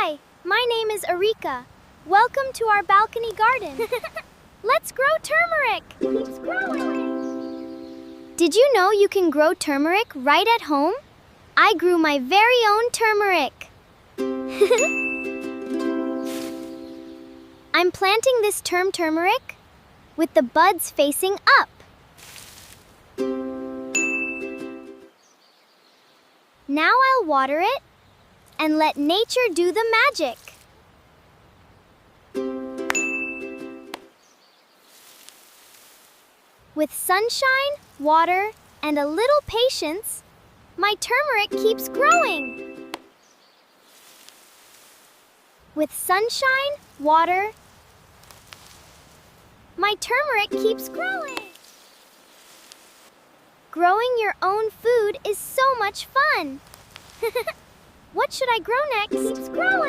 Hi, my name is Arika. Welcome to our balcony garden. Let's grow turmeric. Keeps growing. Did you know you can grow turmeric right at home? I grew my very own turmeric. I'm planting this turmeric with the buds facing up. Now I'll water it and let nature do the magic. With sunshine, water, and a little patience, my turmeric keeps growing. With sunshine, water, my turmeric keeps growing. Growing your own food is so much fun. What should I grow next? Keeps growing.